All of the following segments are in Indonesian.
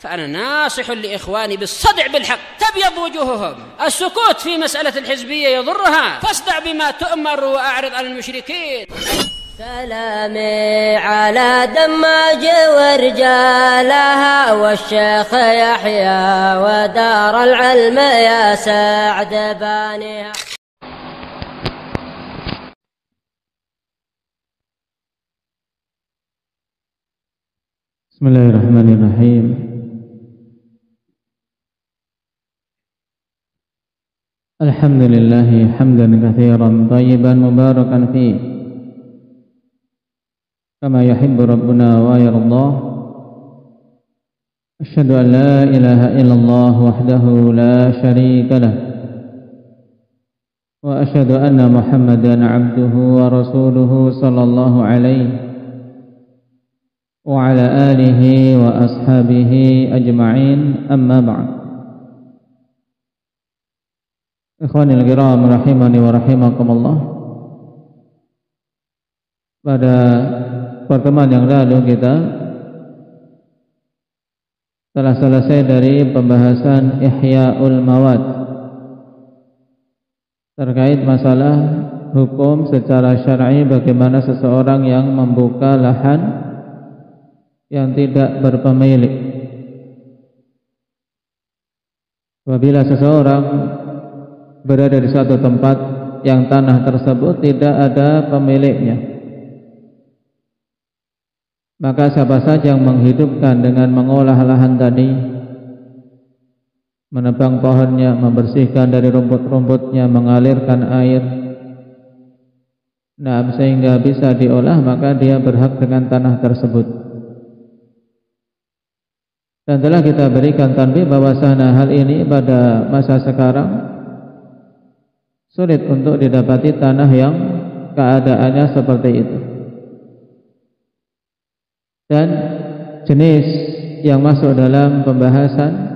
فأنا ناصح لإخواني بالصدع بالحق تبيض وجوههم. السكوت في مسألة الحزبية يضرها، فاصدع بما تؤمر وأعرض عن المشركين. سلامي على دماج ورجالها والشيخ يحيى ودار العلم يا سعد بانيها. بسم الله الرحمن الرحيم. الحمد لله حمدا كثيرا طيبا مباركا فيه كما يحب ربنا ويرضى. أشهد أن لا إله إلا الله وحده لا شريك له، وأشهد أن محمدا عبده ورسوله صلى الله عليه وعلى آله وأصحابه أجمعين. أما بعد. Ikhwanil kiram rahimani wa rahimakumullah. Pada pertemuan yang lalu kita telah selesai dari pembahasan Ihya'ul Mawad terkait masalah hukum secara syar'i bagaimana seseorang yang membuka lahan yang tidak berpemilik. Apabila seseorang berada di suatu tempat yang tanah tersebut tidak ada pemiliknya, maka siapa saja yang menghidupkan dengan mengolah lahan tadi, menebang pohonnya, membersihkan dari rumput-rumputnya, mengalirkan air, sehingga bisa diolah, maka dia berhak dengan tanah tersebut. Dan telah kita berikan tanbih bahwasanya hal ini pada masa sekarang sulit untuk didapati tanah yang keadaannya seperti itu. Dan jenis yang masuk dalam pembahasan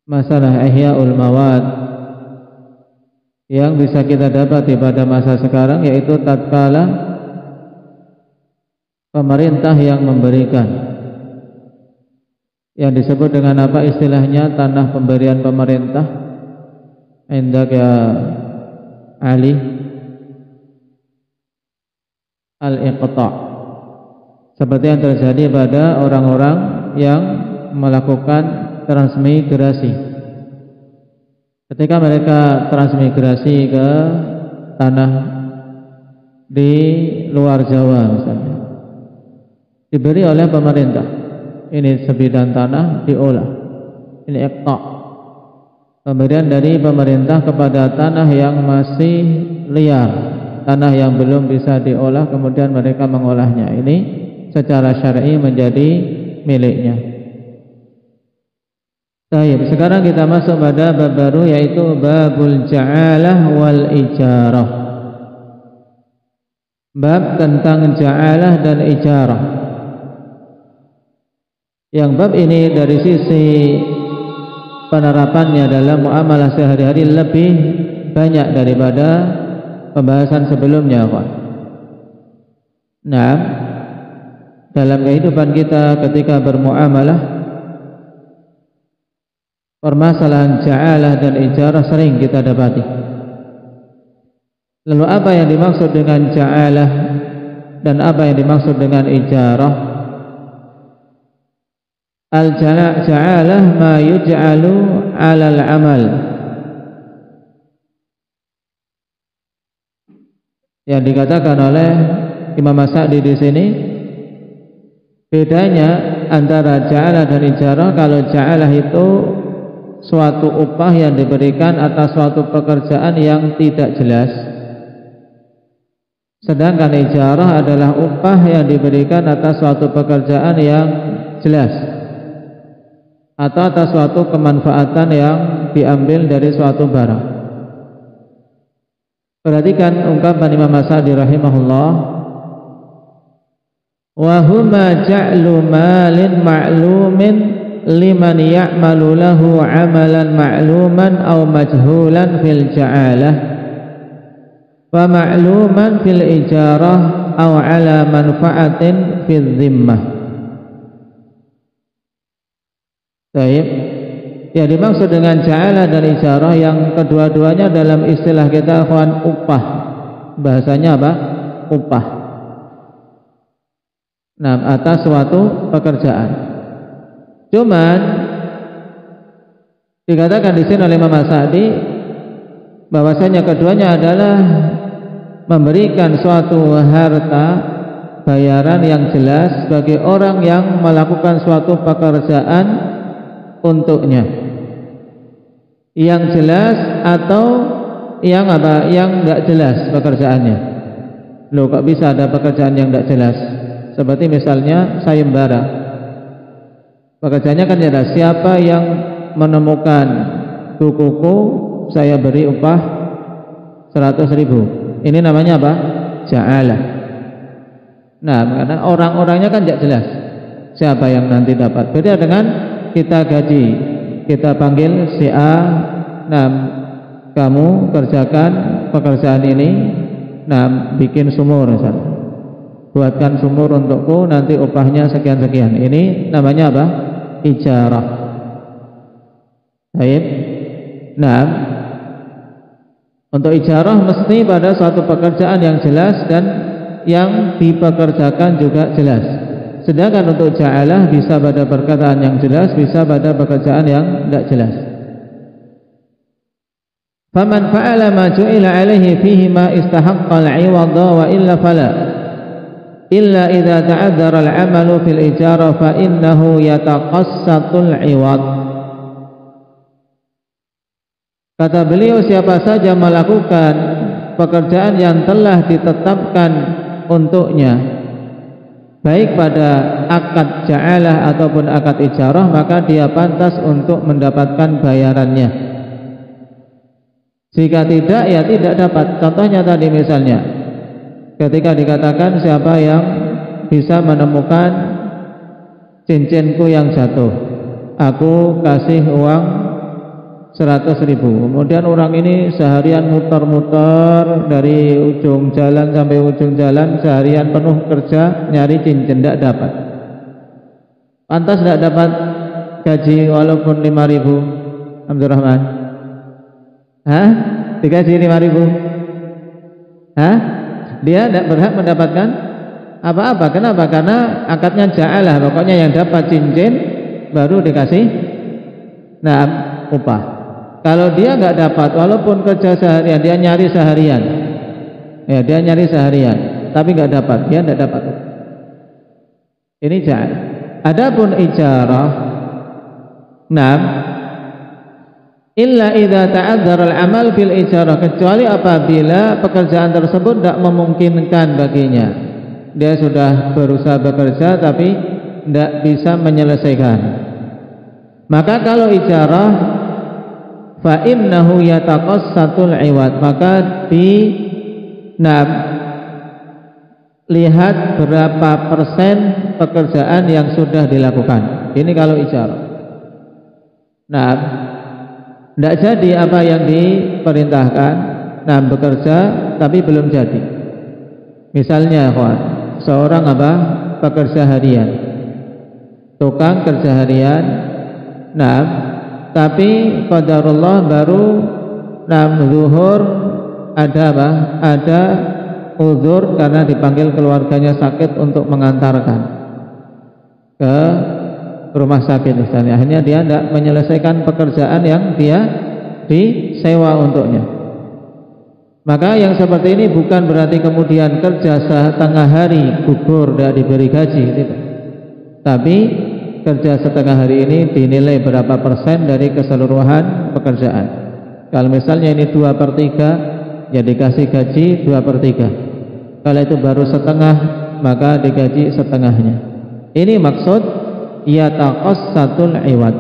masalah Ihya'ul Mawad yang bisa kita dapati pada masa sekarang, yaitu tatkala pemerintah yang memberikan, yang disebut dengan apa istilahnya, tanah pemberian pemerintah. Indak ya Ali, al-iqta', seperti yang terjadi pada orang-orang yang melakukan transmigrasi. Ketika mereka transmigrasi ke tanah di luar Jawa misalnya, diberi oleh pemerintah, ini sebidang tanah diolah, ini iqta', pemberian dari pemerintah kepada tanah yang masih liar, tanah yang belum bisa diolah, kemudian mereka mengolahnya. Ini secara syar'i menjadi miliknya. Baik, sekarang kita masuk pada bab baru, yaitu babul ja'alah wal ijarah. Bab tentang ja'alah dan ijarah. Yang bab ini dari sisi penerapannya dalam muamalah sehari-hari lebih banyak daripada pembahasan sebelumnya, Pak. Nah, dalam kehidupan kita ketika bermuamalah, permasalahan ja'alah dan ijarah sering kita dapati. Lalu apa yang dimaksud dengan ja'alah dan apa yang dimaksud dengan ijarah? Al-ja'alah ma yuj'alu 'alal 'amal, yang dikatakan oleh Imam As-Sa'di di sini, bedanya antara ja'alah dan ijarah. Kalau ja'alah itu suatu upah yang diberikan atas suatu pekerjaan yang tidak jelas, sedangkan ijarah adalah upah yang diberikan atas suatu pekerjaan yang jelas atau atas suatu kemanfaatan yang diambil dari suatu barang. Perhatikan ungkapan Imam As-Sa'di rahimahullah, wa huma ja'lu malin ma'lumin liman ya'malu lahu 'amalan ma'luman aw majhulan fil ja'alah, wa ma'luman fil ijarah aw 'ala manfa'atin fil dhimmah. Baik. Ya, dimaksud dengan ja'ala dan ijarah yang kedua-duanya dalam istilah kita ikhwan upah. Bahasanya apa? Upah. Nah, atas suatu pekerjaan. Cuman dikatakan di sini oleh Imam As-Sa'di bahwasanya keduanya adalah memberikan suatu harta bayaran yang jelas bagi orang yang melakukan suatu pekerjaan untuknya, yang jelas atau yang apa? Yang tidak jelas pekerjaannya. Loh, kok bisa ada pekerjaan yang tidak jelas? Seperti misalnya sayembara. Pekerjaannya kan jelas. Siapa yang menemukan kukuku, saya beri upah 100.000. Ini namanya apa? Ja'alah. Nah, karena orang-orangnya kan tidak jelas siapa yang nanti dapat. Beda dengan kita gaji, kita panggil si A, nah kamu kerjakan pekerjaan ini, nah bikin sumur misalnya, buatkan sumur untukku, nanti upahnya sekian-sekian. Ini namanya apa? Ijarah. Baik. Nah, untuk ijarah mesti pada suatu pekerjaan yang jelas dan yang dipekerjakan juga jelas. Sedangkan untuk ja'alah bisa pada perkataan yang jelas, bisa pada pekerjaan yang tidak jelas. Faman fa'ala ma ju'ila alaihi fihi ma istahaqqa al-'iwadha wa illa fala. Illa idza ta'adzara al-'amalu fil ijarah fa innahu yataqassatul 'iwad. Kata beliau, siapa saja melakukan pekerjaan yang telah ditetapkan untuknya, baik pada akad ja'alah ataupun akad ijarah, maka dia pantas untuk mendapatkan bayarannya. Jika tidak, ya tidak dapat. Contohnya tadi misalnya, ketika dikatakan siapa yang bisa menemukan cincinku yang jatuh, aku kasih uang 100.000. Kemudian orang ini seharian muter-muter dari ujung jalan sampai ujung jalan, seharian penuh kerja nyari cincin, tidak dapat. Pantas tidak dapat gaji walaupun 5.000, Abdurrahman? Hah? Digaji 5.000? Hah? Dia tidak berhak mendapatkan apa-apa. Kenapa? Karena akadnya ja'alah. Pokoknya yang dapat cincin baru dikasih upah. Kalau dia nggak dapat, walaupun kerja seharian, dia nyari seharian, ya dia nyari seharian, tapi nggak dapat, dia nggak dapat. Ini ja'al. Adapun ijarah, illa idza ta'adzara al-amal fil ijarah, kecuali apabila pekerjaan tersebut tidak memungkinkan baginya. Dia sudah berusaha bekerja tapi tidak bisa menyelesaikan. Maka kalau ijarah, fa innahu yataqassatul 'iwad, maka lihat berapa persen pekerjaan yang sudah dilakukan. Ini kalau ijarah. Tidak jadi apa yang diperintahkan, bekerja tapi belum jadi. Misalnya seorang pekerja harian, tukang kerja harian, tapi qadarullah baru zuhur ada uzur karena dipanggil keluarganya sakit untuk mengantarkan ke rumah sakit misalnya. Akhirnya dia tidak menyelesaikan pekerjaan yang dia disewa untuknya. Maka yang seperti ini bukan berarti kemudian kerja setengah hari gugur tidak diberi gaji, tidak. Tapi kerja setengah hari ini dinilai berapa persen dari keseluruhan pekerjaan. Kalau misalnya ini 2/3, ya dikasih gaji 2/3. Kalau itu baru setengah, maka digaji setengahnya. Ini maksud yataqassatul 'iwad.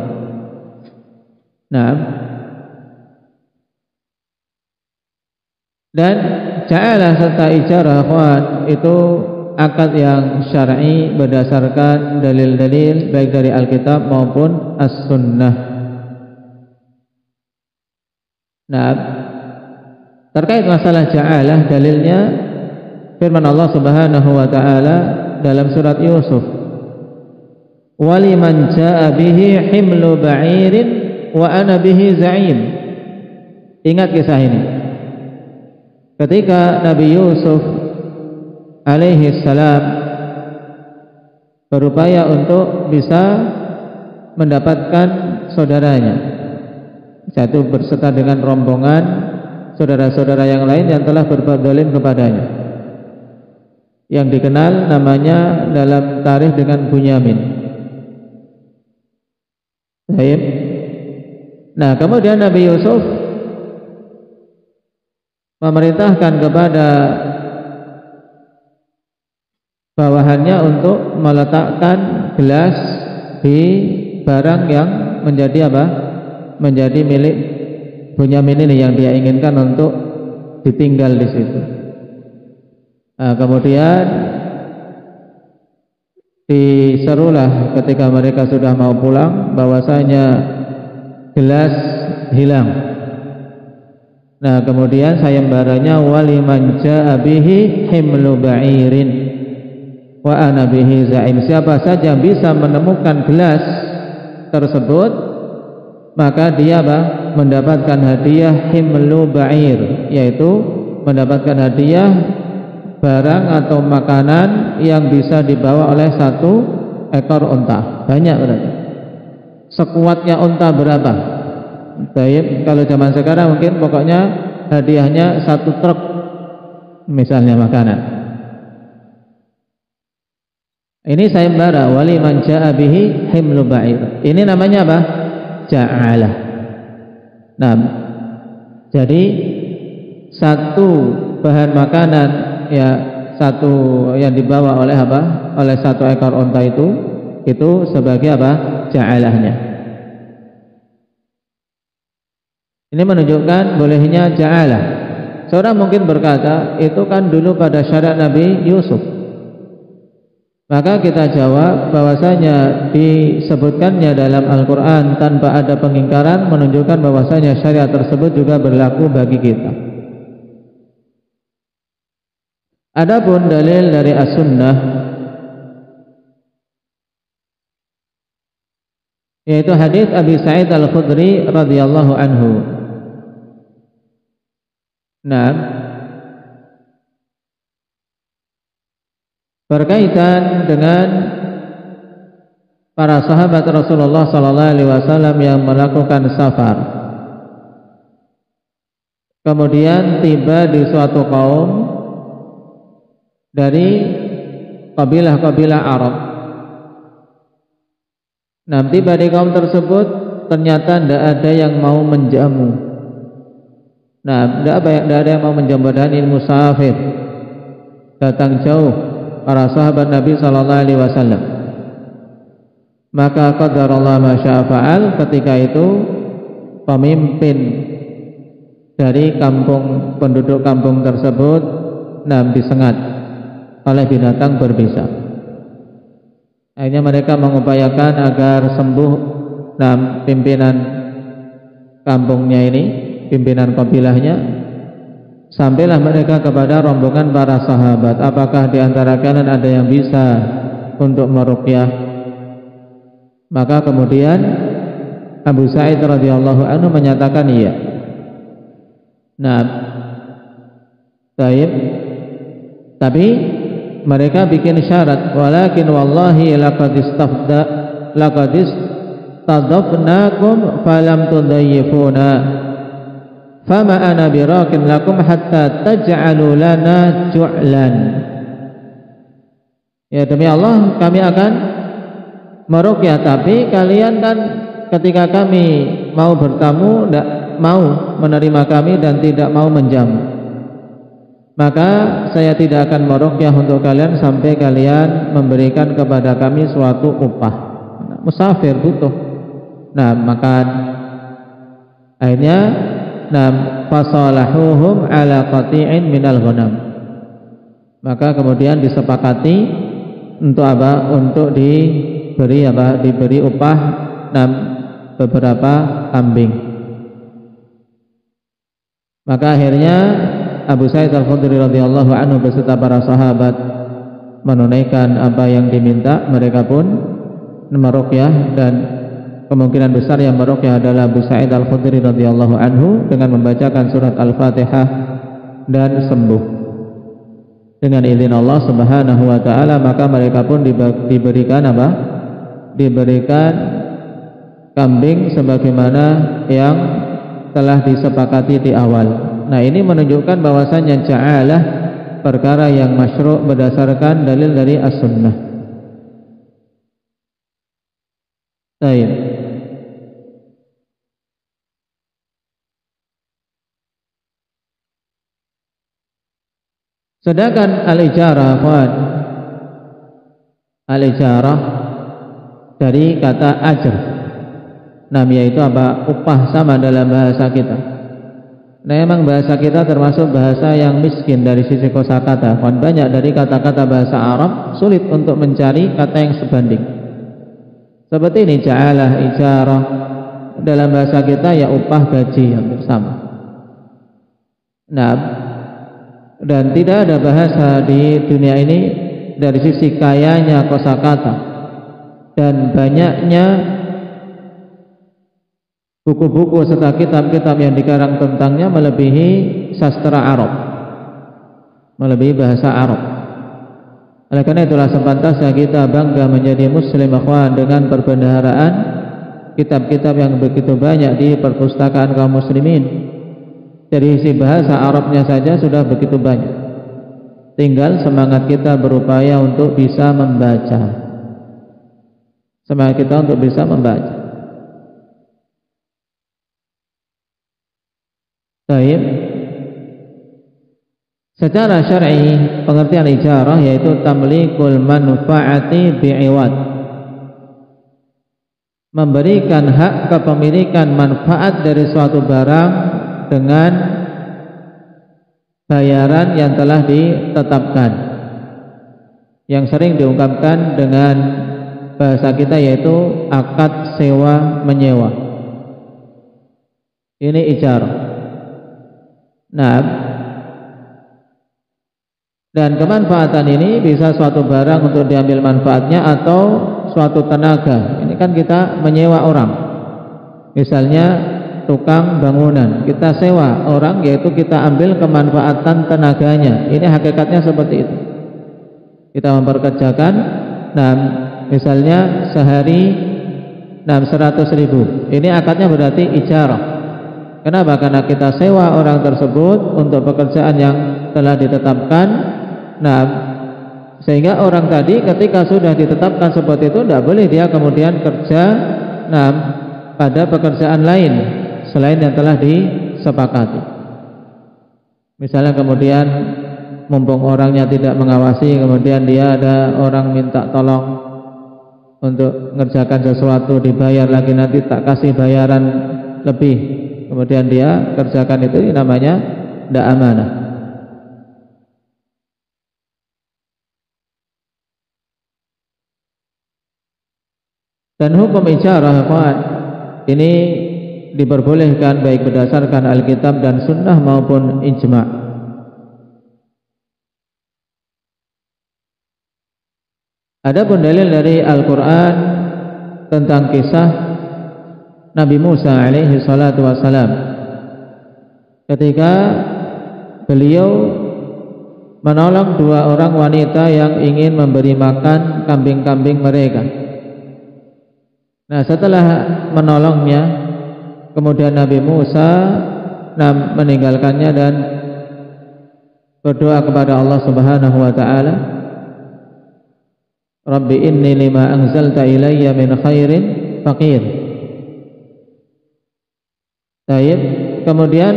Dan ja'alah serta ijarah itu akad yang syar'i berdasarkan dalil-dalil baik dari Alkitab maupun As-Sunnah. Terkait masalah ja'alah, dalilnya firman Allah Subhanahu wa taala dalam surat Yusuf. waliman jaa bihi himlu ba'irin wa ana bihi za'im. Ingat kisah ini. Ketika Nabi Yusuf alaihi salam berupaya untuk bisa mendapatkan saudaranya, satu berserta dengan rombongan saudara-saudara yang lain yang telah berbuat zalim kepadanya, yang dikenal namanya dalam tarikh dengan Bunyamin. Baik. Nah, kemudian Nabi Yusuf memerintahkan kepada bawahannya untuk meletakkan gelas di barang yang menjadi apa? Menjadi milik Bunyamin ini, yang dia inginkan untuk ditinggal di situ. Nah, kemudian diserulah ketika mereka sudah mau pulang bahwasanya gelas hilang. Nah, kemudian sayembaranya waliman jaa bihi himlu ba'irin wa ana bihi za'im. Siapa saja bisa menemukan gelas tersebut, maka dia mendapatkan hadiah himlu ba'ir, yaitu mendapatkan hadiah barang atau makanan yang bisa dibawa oleh satu ekor unta. Banyak berarti. Sekuatnya unta berapa? Baik, kalau zaman sekarang mungkin pokoknya hadiahnya satu truk misalnya makanan. Ini sayembara waliman jaa bihi himlu ba'ir. Ini namanya apa? Ja'alah. Nah, jadi satu bahan makanan, ya, satu yang dibawa oleh apa? Oleh satu ekor unta itu sebagai apa? Ja'alahnya. Ini menunjukkan bolehnya ja'alah. Seorang mungkin berkata, itu kan dulu pada syariat Nabi Yusuf. Maka kita jawab bahwasanya disebutkannya dalam Al-Quran tanpa ada pengingkaran menunjukkan bahwasanya syariat tersebut juga berlaku bagi kita. Adapun dalil dari As-Sunnah, yaitu hadis Abi Sa'id Al-Khudri radhiyallahu anhu. Nah, berkaitan dengan para sahabat Rasulullah sallallahu alaihi wasallam yang melakukan safar, kemudian tiba di suatu kaum dari kabilah-kabilah Arab. Nah, tiba di kaum tersebut ternyata tidak ada yang mau menjamu. Nah, tidak ada yang mau menjamu, dan ini musafir, datang jauh para sahabat Nabi sallallahu alaihi wasallam. Maka qadarallahu ma syaa fa'al, ketika itu pemimpin dari kampung, penduduk kampung tersebut disengat oleh binatang berbisa. Akhirnya mereka mengupayakan agar sembuh pimpinan kampungnya ini, pimpinan kabilahnya. Sampailah mereka kepada rombongan para sahabat, apakah di antara kalian ada yang bisa untuk meruqyah? Maka kemudian Abu Sa'id radhiyallahu anhu menyatakan iya. Nah, baik. Tapi mereka bikin syarat, walakin wallahi laqad istadafnakum falam tudayyifuna. Fama ana birakin lakum hatta taj'alu lana ju'lan. Ya, demi Allah kami akan meruqyah, tapi kalian kan ketika kami mau bertamu tidak mau menerima kami dan tidak mau menjamu. Maka saya tidak akan meruqyah untuk kalian sampai kalian memberikan kepada kami suatu upah. Musafir butuh makan. Akhirnya fasalahuhum ala qati'in minal ghanam. Maka kemudian disepakati untuk apa? Untuk diberi upah beberapa kambing. Maka akhirnya Abu Sa'id Al-Khudri radhiyallahu anhu beserta para sahabat menunaikan apa yang diminta. Mereka pun meruqyah, dan kemungkinan besar yang meruqyah adalah Abu Sa'id Al-Khudri radhiyallahu anhu dengan membacakan surat Al-Fatihah dan sembuh dengan izin Allah Subhanahu wa taala, maka mereka pun diberikan apa? Diberikan kambing sebagaimana yang telah disepakati di awal. Nah, ini menunjukkan bahwasanya ja'alah perkara yang masyru' berdasarkan dalil dari as-sunnah. Baik. Sedangkan al-ijarah, al-ijarah dari kata ajr. Nah, yaitu apa? Upah sama dalam bahasa kita. Nah, memang bahasa kita termasuk bahasa yang miskin dari sisi kosakata. Banyak dari kata-kata bahasa Arab sulit untuk mencari kata yang sebanding. Seperti ini, ja'alah, ijarah. Dalam bahasa kita ya upah, gaji, hampir sama. Nah, dan tidak ada bahasa di dunia ini dari sisi kayanya kosakata dan banyaknya buku-buku serta kitab-kitab yang dikarang tentangnya melebihi sastra Arab, melebihi bahasa Arab. Oleh karena itulah sepantasnya kita bangga menjadi muslim akhwan dengan perbendaharaan kitab-kitab yang begitu banyak di perpustakaan kaum muslimin. Dari sisi bahasa Arabnya saja sudah begitu banyak. Tinggal semangat kita berupaya untuk bisa membaca. Semangat kita untuk bisa membaca. Baik. Secara syar'i pengertian ijarah yaitu tamlikul manfaati bi'iwad. Memberikan hak kepemilikan manfaat dari suatu barang dengan bayaran yang telah ditetapkan, yang sering diungkapkan dengan bahasa kita yaitu akad sewa menyewa. Ini ijarah. Nah, dan kemanfaatan ini bisa suatu barang untuk diambil manfaatnya atau suatu tenaga. Ini kan kita menyewa orang, misalnya tukang bangunan, kita sewa orang, yaitu kita ambil kemanfaatan tenaganya. Ini hakikatnya seperti itu. Kita memperkerjakan, nah misalnya sehari 100.000. Ini akadnya berarti ijarah. Kenapa? Karena kita sewa orang tersebut untuk pekerjaan yang telah ditetapkan. Nah, sehingga orang tadi ketika sudah ditetapkan seperti itu, tidak boleh dia kemudian kerja pada pekerjaan lain selain yang telah disepakati. Misalnya kemudian mumpung orangnya tidak mengawasi, kemudian dia ada orang minta tolong untuk mengerjakan sesuatu, dibayar lagi, nanti tak kasih bayaran lebih, kemudian dia kerjakan, itu namanya tidak amanah. Dan hukum ijarah ini diperbolehkan baik berdasarkan Alkitab dan Sunnah maupun ijma'. Adapun dalil dari Al-Quran tentang kisah Nabi Musa alaihi salatu wassalam ketika beliau menolong dua orang wanita yang ingin memberi makan kambing-kambing mereka. Nah, setelah menolongnya, kemudian Nabi Musa meninggalkannya dan berdoa kepada Allah Subhanahu wa taala, Rabbi inni lima anzalta ilayya min khairin faqir. Baik, kemudian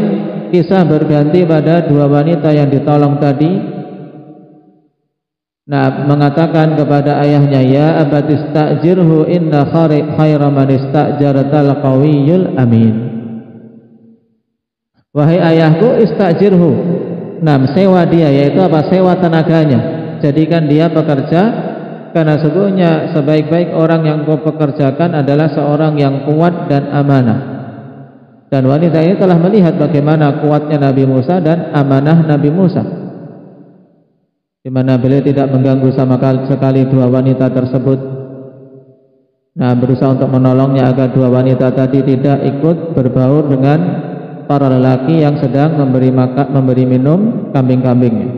kisah berganti pada dua wanita yang ditolong tadi. Mengatakan kepada ayahnya, ya abati istajirhu inna khaira man istajartal qawiyyul amin. Wahai ayahku, istajirhu, sewa dia, yaitu apa? Sewa tenaganya, jadikan dia pekerja, karena sesungguhnya sebaik-baik orang yang kau pekerjakan adalah seorang yang kuat dan amanah. Dan wanita ini telah melihat bagaimana kuatnya Nabi Musa dan amanah Nabi Musa, di mana beliau tidak mengganggu sama sekali dua wanita tersebut. Nah, berusaha untuk menolongnya agar dua wanita tadi tidak ikut berbaur dengan para lelaki yang sedang memberi minum kambing-kambingnya.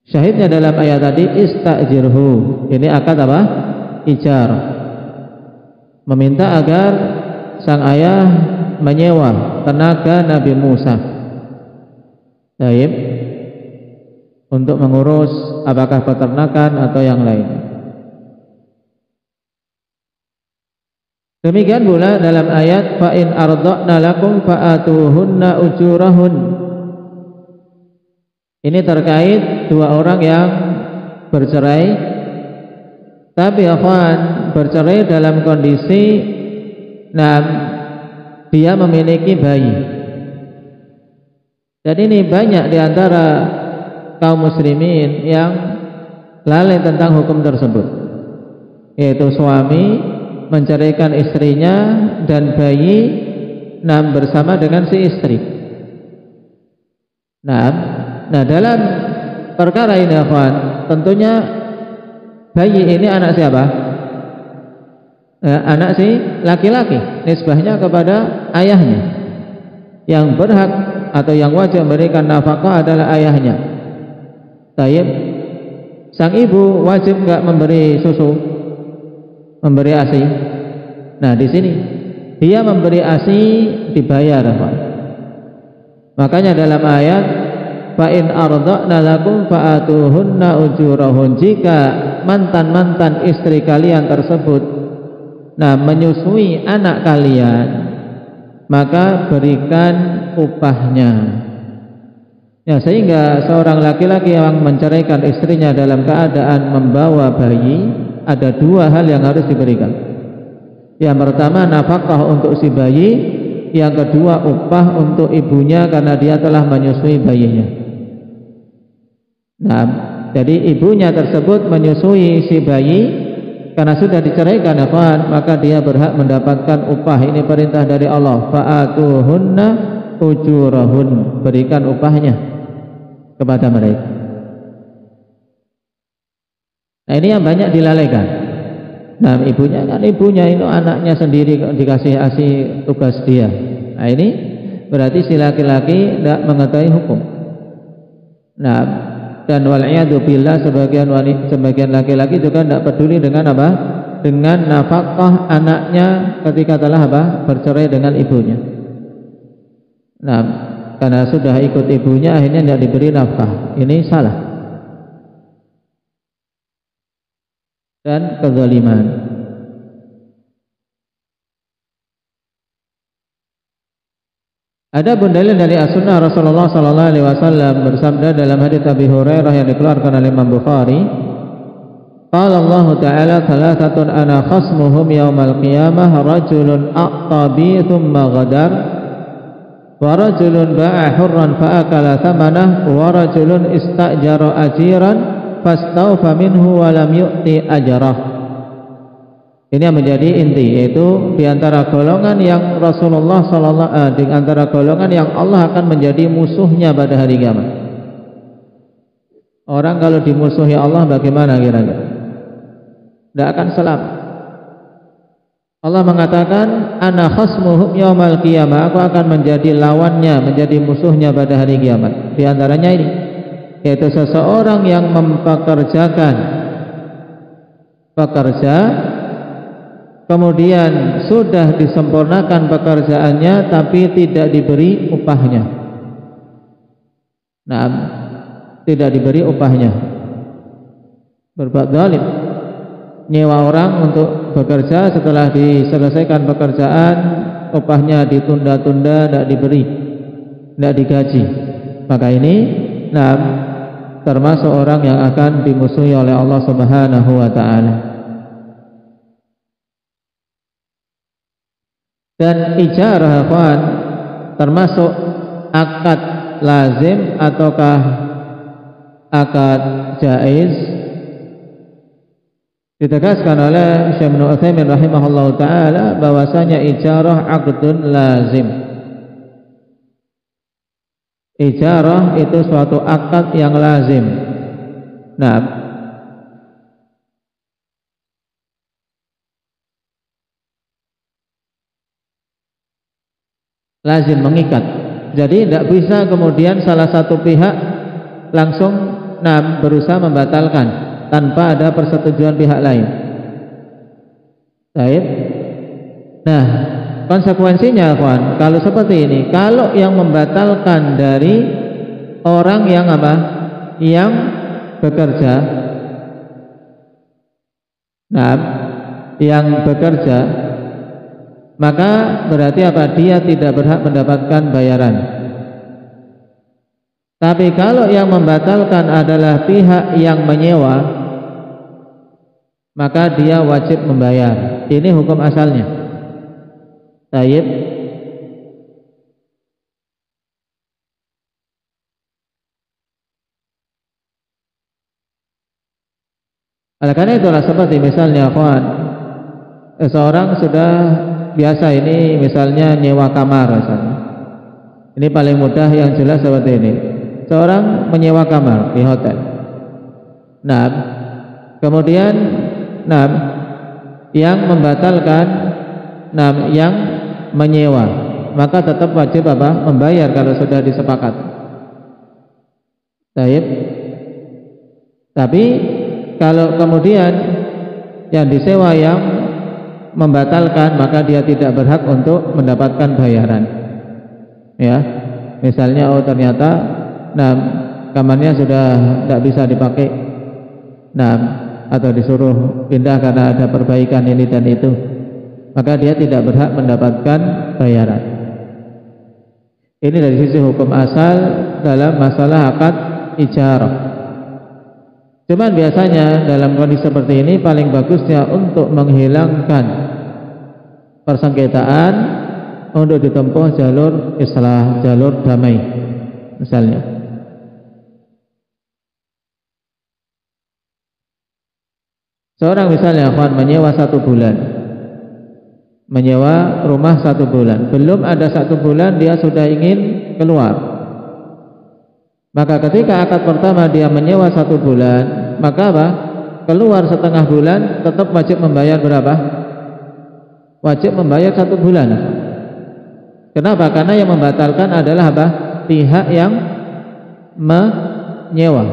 Syahidnya dalam ayat tadi istajirhu. Ini akad apa? Ijarah. Meminta agar sang ayah menyewa tenaga Nabi Musa. Baik. Untuk mengurus apakah peternakan atau yang lain. Demikian pula dalam ayat fa in arda'na lakum fa'atuhunna ujurahun. Ini terkait dua orang yang bercerai, tapi akhwan bercerai dalam kondisi dia memiliki bayi. Jadi ini banyak di antara kaum muslimin yang lalai tentang hukum tersebut, yaitu suami menceraikan istrinya dan bayi bersama dengan si istri. Nah dalam perkara ini akhwan, tentunya bayi ini anak siapa? Anak si laki-laki, nisbahnya kepada ayahnya. Yang berhak atau yang wajib memberikan nafkah adalah ayahnya. Tayyib, sang ibu wajib enggak memberi susu, memberi ASI. Nah, di sini dia memberi ASI dibayar, Pak. Makanya dalam ayat fa in arda'na lakum fa'atuhunna ujurahun, jika mantan-mantan istri kalian tersebut menyusui anak kalian, maka berikan upahnya. Ya, sehingga seorang laki-laki yang menceraikan istrinya dalam keadaan membawa bayi, ada dua hal yang harus diberikan. Yang pertama nafkah untuk si bayi, yang kedua upah untuk ibunya karena dia telah menyusui bayinya. Nah, jadi ibunya tersebut menyusui si bayi karena sudah diceraikan, maka dia berhak mendapatkan upah. Ini perintah dari Allah, fa'atuhunna ujurahun, berikan upahnya kepada mereka. Nah, ini yang banyak dilalaikan. Nah, ibunya itu anaknya sendiri dikasih ASI tugas dia. Nah, ini berarti si laki-laki tidak mengetahui hukum. Nah, dan wal'iyadu billah, sebagian laki-laki juga tidak peduli dengan apa? Dengan nafkah anaknya ketika telah bercerai dengan ibunya. Nah, karena sudah ikut ibunya akhirnya tidak diberi nafkah. Ini salah dan kezaliman. Ada pun dalil dari as-sunnah Rasulullah sallallahu alaihi wasallam bersabda dalam hadits Abi Hurairah yang dikeluarkan oleh Imam Bukhari, qala Allah Ta'ala thalathatun ana khasmuhum yaumal qiyamah, rajulun aqtabi thumma ghadar, wa rajulun ba'a hurran fa'akala thamanah, wa rajulun istajara ajiran fastawfa minhu wa lam yu'ti ajrah. Ini yang menjadi inti, yaitu di antara golongan yang Rasulullah di antara golongan yang Allah akan menjadi musuhnya pada hari kiamat. Orang kalau dimusuhi Allah bagaimana kira-kira? Tidak akan selamat. Allah mengatakan ana khasmuhum yaumal qiyamah, aku akan menjadi lawannya, menjadi musuhnya pada hari kiamat. Di antaranya ini, yaitu seseorang yang mempekerjakan pekerja, kemudian sudah disempurnakan pekerjaannya tapi tidak diberi upahnya. Nah, tidak diberi upahnya, berbuat zalim, nyewa orang untuk bekerja, setelah diselesaikan pekerjaan upahnya ditunda-tunda, tidak diberi, tidak digaji. Maka ini termasuk orang yang akan dimusuhi oleh Allah Subhanahu wa Ta'ala. Dan ijarah termasuk akad lazim ataukah akad jaiz? Ditegaskan oleh Syekh Ibnu Utsaimin rahimahullahu taala bahwasanya ijarah aqdun lazim. Ijarah itu suatu akad yang lazim. Nah, lazim, mengikat. Jadi tidak bisa kemudian salah satu pihak langsung berusaha membatalkan tanpa ada persetujuan pihak lain. Baik. Nah, konsekuensinya kawan, kalau seperti ini, kalau yang membatalkan dari orang yang apa? Yang bekerja, yang bekerja, maka berarti apa? Dia tidak berhak mendapatkan bayaran. Tapi kalau yang membatalkan adalah pihak yang menyewa, maka dia wajib membayar. Ini hukum asalnya. Taib. Oleh karena itulah seperti misalnya kawan, seorang sudah biasa ini misalnya nyewa kamar misalnya. Ini paling mudah yang jelas seperti ini. Seorang menyewa kamar di hotel. Nah, kemudian yang membatalkan yang menyewa, maka tetap wajib apa? Membayar kalau sudah disepakat. Baik. Tapi kalau kemudian yang disewa yang membatalkan, maka dia tidak berhak untuk mendapatkan bayaran. Ya, misalnya ternyata kamarnya sudah tidak bisa dipakai, atau disuruh pindah karena ada perbaikan ini dan itu, maka dia tidak berhak mendapatkan bayaran. Ini dari sisi hukum asal dalam masalah akad ijarah. Cuman biasanya dalam kondisi seperti ini paling bagusnya untuk menghilangkan persengketaan untuk ditempuh jalur islah, jalur damai misalnya. Seorang misalnya menyewa 1 bulan, menyewa rumah 1 bulan, belum ada 1 bulan dia sudah ingin keluar. Maka ketika akad pertama dia menyewa 1 bulan, maka apa? Keluar setengah bulan tetap wajib membayar berapa? Wajib membayar 1 bulan. Kenapa? Karena yang membatalkan adalah apa? Pihak yang menyewa.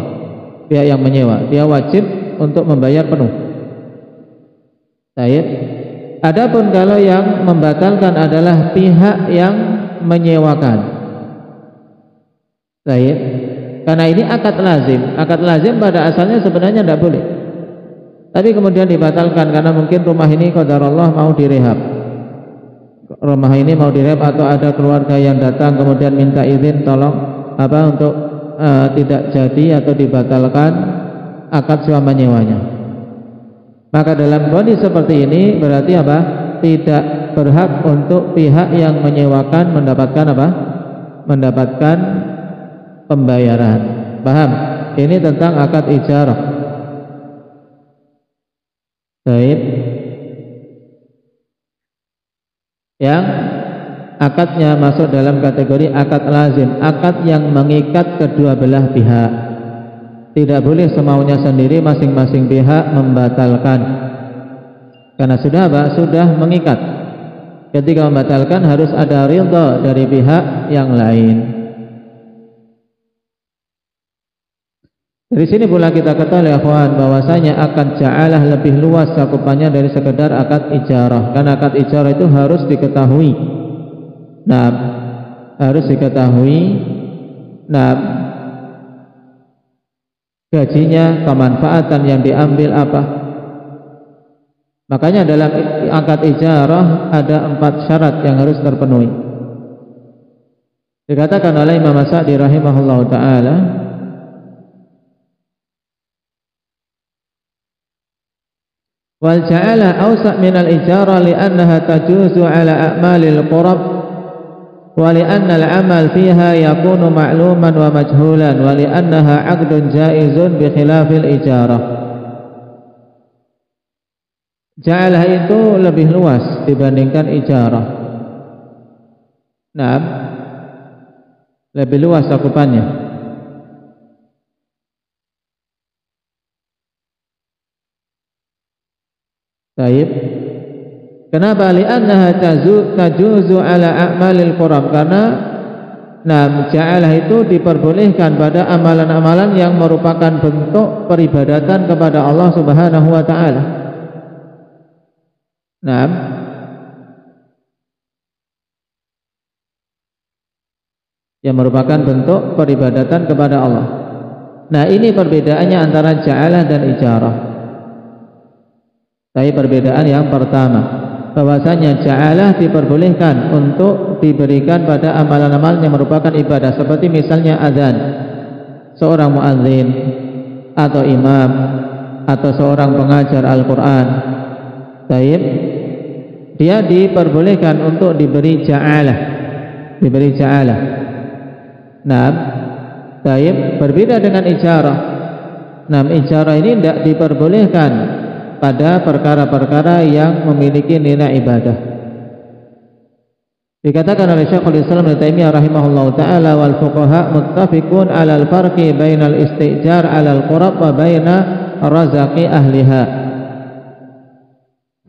Pihak yang menyewa, dia wajib untuk membayar penuh. Baik. Adapun kalau yang membatalkan adalah pihak yang menyewakan. Baik. Karena ini akad lazim. Akad lazim pada asalnya sebenarnya tidak boleh. Tapi kemudian dibatalkan karena mungkin rumah ini qadarullah mau direhab. Rumah ini mau direhab atau ada keluarga yang datang kemudian minta izin tolong untuk tidak jadi atau dibatalkan akad sewa menyewanya. Maka dalam kondisi seperti ini berarti apa? Tidak berhak untuk pihak yang menyewakan mendapatkan apa? Mendapatkan pembayaran. Paham? Ini tentang akad ijarah. Baik. Yang akadnya masuk dalam kategori akad lazim, akad yang mengikat kedua belah pihak. Tidak boleh semaunya sendiri masing-masing pihak membatalkan. Karena sudah apa? Sudah mengikat. Ketika membatalkan harus ada ridha dari pihak yang lain. Dari sini pula kita ketahui akhwan bahwasanya akad ja'alah lebih luas cakupannya dari sekedar akad ijarah. Karena akad ijarah itu harus diketahui. Harus diketahui gajinya, kemanfaatan yang diambil apa. Makanya dalam akad ijarah ada 4 syarat yang harus terpenuhi. Dikatakan oleh Imam As-Sa'di rahimahullah ta'ala, wal ja'ala awsa' min al-ijara li'annaha tajuzu ala a'malil qurab wa li'anna al-amal fiha yakunu ma'luman wa majhulan wa li'annaha 'aqdun jaizun bi khilafil ijarah. Ja'alah itu lebih luas dibandingkan ijarah. Lebih luas cakupannya. Baik. Kenapa? Li'annaha tajuzu ala a'malil qurab, karena ja'alah itu diperbolehkan pada amalan-amalan yang merupakan bentuk peribadatan kepada Allah Subhanahu wa taala. Yang merupakan bentuk peribadatan kepada Allah. Nah, ini perbedaannya antara ja'alah dan ijarah. Tapi perbedaan yang pertama, bahwasanya ja'alah diperbolehkan untuk diberikan pada amalan-amalan yang merupakan ibadah, seperti misalnya azan, seorang muadzin atau imam atau seorang pengajar Al-Qur'an. Baik, dia diperbolehkan untuk diberi ja'alah, baik, berbeda dengan ijarah. Ijarah ini tidak diperbolehkan pada perkara-perkara yang memiliki nilai ibadah. Dikatakan oleh Syekhul Islam Ibnu Taimiyah rahimahullahu taala, wal fuqaha muttafiqun 'alal farqi bainal istijar 'alal qurab wa baina razaqi ahliha.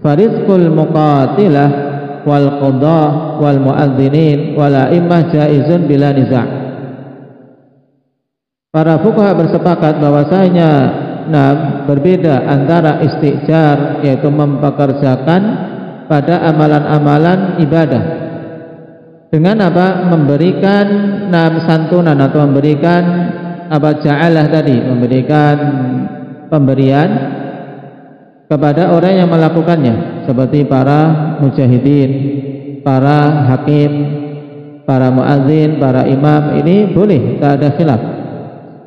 Farizqul muqatilah wal qadah wal muadzinin wal a'immah jaizun bila niza'. Para fuqaha bersepakat bahwasanya berbeda antara istijar, yaitu mempekerjakan pada amalan-amalan ibadah, dengan apa? Memberikan santunan atau memberikan ja'alah tadi, memberikan pemberian kepada orang yang melakukannya, seperti para mujahidin, para hakim, para muadzin, para imam. Ini boleh, tak ada khilaf.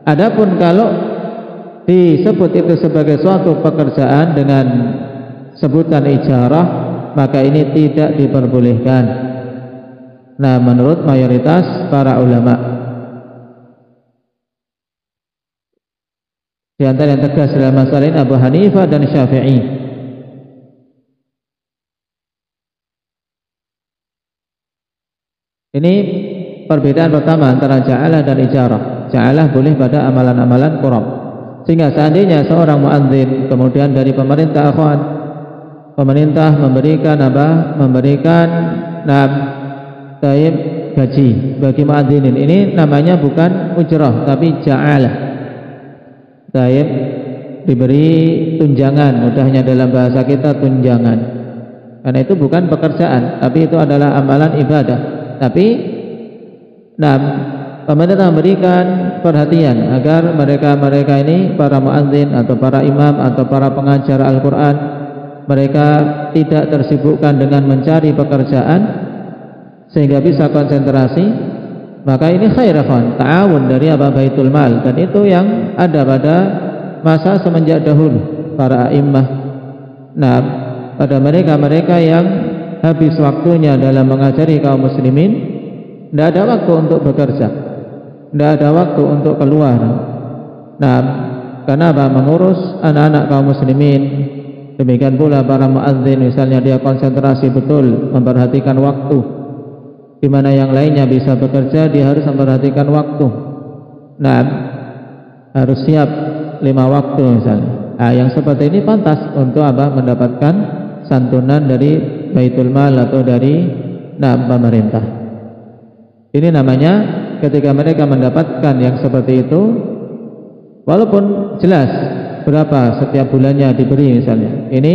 Adapun kalau disebut itu sebagai suatu pekerjaan dengan sebutan ijarah, maka ini tidak diperbolehkan. Menurut mayoritas para ulama. Di antara yang tegas dalam masalah ini Abu Hanifah dan Syafi'i. Ini perbedaan pertama antara ja'alah dan ijarah. Ja'alah boleh pada amalan-amalan qurab. Sehingga seandainya seorang muadzin, kemudian dari pemerintah pemerintah memberikan memberikan gaji bagi muadzinin, ini namanya bukan ujrah tapi ja'alah. Diberi tunjangan, mudahnya dalam bahasa kita tunjangan. Karena itu bukan pekerjaan, tapi itu adalah amalan ibadah. Tapi pemerintah memberikan perhatian agar mereka ini, para muadzin atau para imam atau para pengajar Al-Quran, mereka tidak tersibukkan dengan mencari pekerjaan sehingga bisa konsentrasi. Maka ini khairafan, ta'awun dari Baitul Mal, dan itu yang ada pada masa semenjak dahulu para a'immah. Pada mereka yang habis waktunya dalam mengajari kaum muslimin, tidak ada waktu untuk bekerja, tidak ada waktu untuk keluar. Karena mengurus anak-anak kaum muslimin. Demikian pula para muadzin, misalnya dia konsentrasi betul memperhatikan waktu, di mana yang lainnya bisa bekerja, dia harus memperhatikan waktu. Harus siap 5 waktu misalnya. Yang seperti ini pantas untuk mendapatkan santunan dari Baitul Mal atau dari pemerintah. Ini namanya ketika mereka mendapatkan yang seperti itu, walaupun jelas berapa setiap bulannya diberi misalnya, ini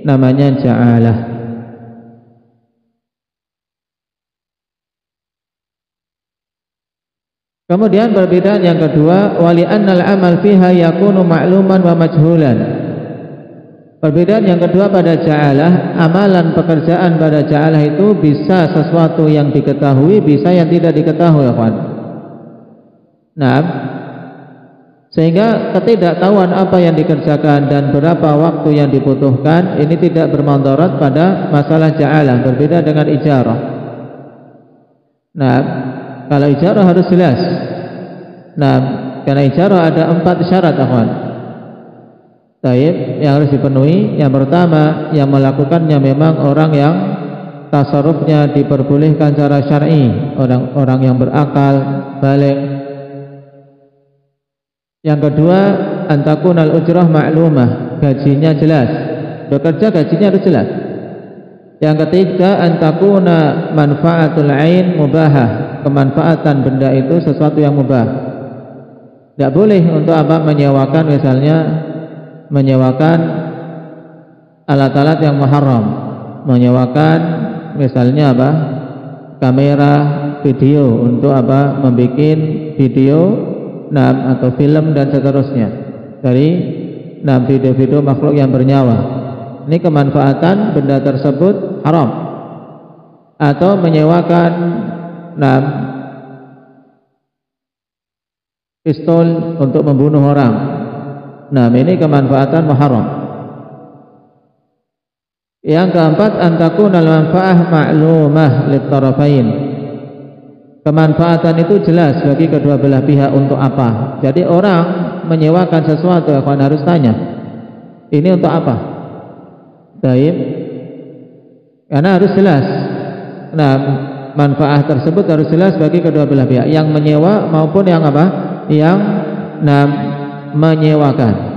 namanya ja'alah. Kemudian perbedaan yang kedua, wali annal amal fiha yakunu ma'luman wa majhulan. Perbedaan yang kedua pada ja'alah, amalan pekerjaan pada ja'alah itu bisa sesuatu yang diketahui, bisa yang tidak diketahui, kawan. Sehingga ketidaktahuan apa yang dikerjakan dan berapa waktu yang dibutuhkan ini tidak bermandarat pada masalah ja'alah, berbeda dengan ijarah. Kalau ijarah harus jelas. Karena ijarah ada 4 syarat, akhwan. Yang harus dipenuhi. Yang pertama, yang melakukannya memang orang yang tasarrufnya diperbolehkan secara syar'i, orang yang berakal, baligh. Yang kedua, antakunal ujrah ma'lumah, gajinya jelas. Bekerja gajinya harus jelas. Yang ketiga, antakuna manfaatul ain mubahah, kemanfaatan benda itu sesuatu yang mubah. Tidak boleh untuk apa menyewakan, misalnya menyewakan alat-alat yang muharram, menyewakan misalnya apa kamera video untuk apa membuat video atau film dan seterusnya dari video-video makhluk yang bernyawa. Ini kemanfaatan benda tersebut haram. Atau menyewakan pistol untuk membunuh orang. Ini kemanfaatan haram. Yang keempat, antakunal manfaah ma'lumah lit-tarafain. Kemanfaatan itu jelas bagi kedua belah pihak untuk apa. Jadi orang menyewakan sesuatu akan harus tanya, ini untuk apa? Baik, karena harus jelas. Manfaat tersebut harus jelas bagi kedua belah pihak, yang menyewa maupun yang apa, yang menyewakan.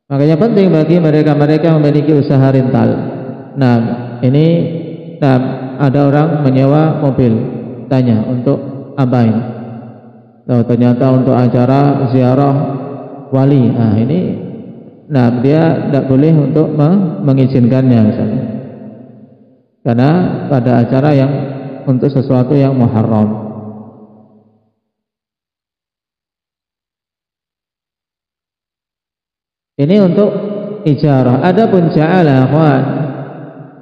Makanya penting bagi mereka-mereka yang memiliki usaha rental. Ini ada orang menyewa mobil, tanya untuk apa ini? Ternyata untuk acara ziarah wali. Ini dia tidak boleh untuk mengizinkannya misalnya, karena pada acara yang untuk sesuatu yang muharram. Ini untuk ijarah. Adapun ja'ala,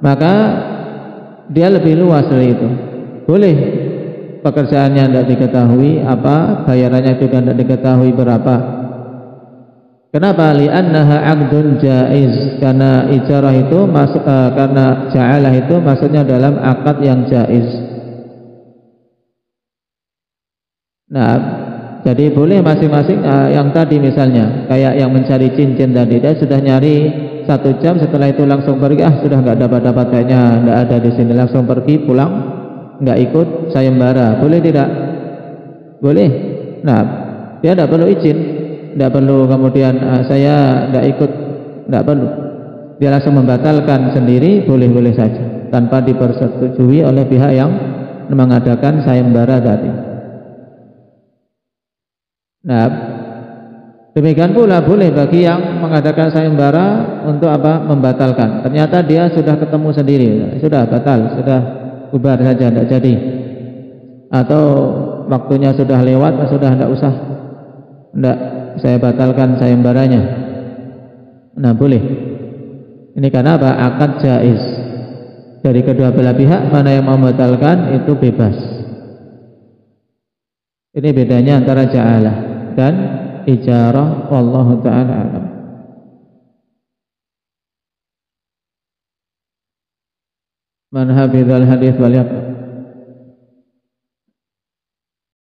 maka dia lebih luas dari itu. Boleh pekerjaannya tidak diketahui apa, bayarannya juga tidak diketahui berapa. Kenapa? Li'annaha 'aqdun jaiz, karena ijarah itu masuk, karena ja'alah itu maksudnya dalam akad yang jaiz. Jadi boleh masing-masing, yang tadi misalnya kayak yang mencari cincin tadi, dia sudah nyari 1 jam, setelah itu langsung pergi, sudah nggak dapat kayaknya, nggak ada di sini, langsung pergi pulang, nggak ikut sayembara. Boleh tidak? Boleh. Dia tidak perlu izin. Tidak perlu kemudian saya tidak ikut, tidak perlu. Dia langsung membatalkan sendiri, boleh-boleh saja, tanpa dipersetujui oleh pihak yang mengadakan sayembara tadi. Demikian pula boleh bagi yang mengadakan sayembara untuk apa? Membatalkan. Ternyata dia sudah ketemu sendiri, sudah batal, sudah bubar saja, tidak jadi. Atau waktunya sudah lewat, sudah tidak usah, tidak, saya batalkan sayembaranya. Boleh. Ini karena apa? Akad jaiz. Dari kedua belah pihak, mana yang mau membatalkan itu bebas. Ini bedanya antara ja'alah dan ijarah. Wallahu ta'ala alam. Man hafizal hadis wal yaqra.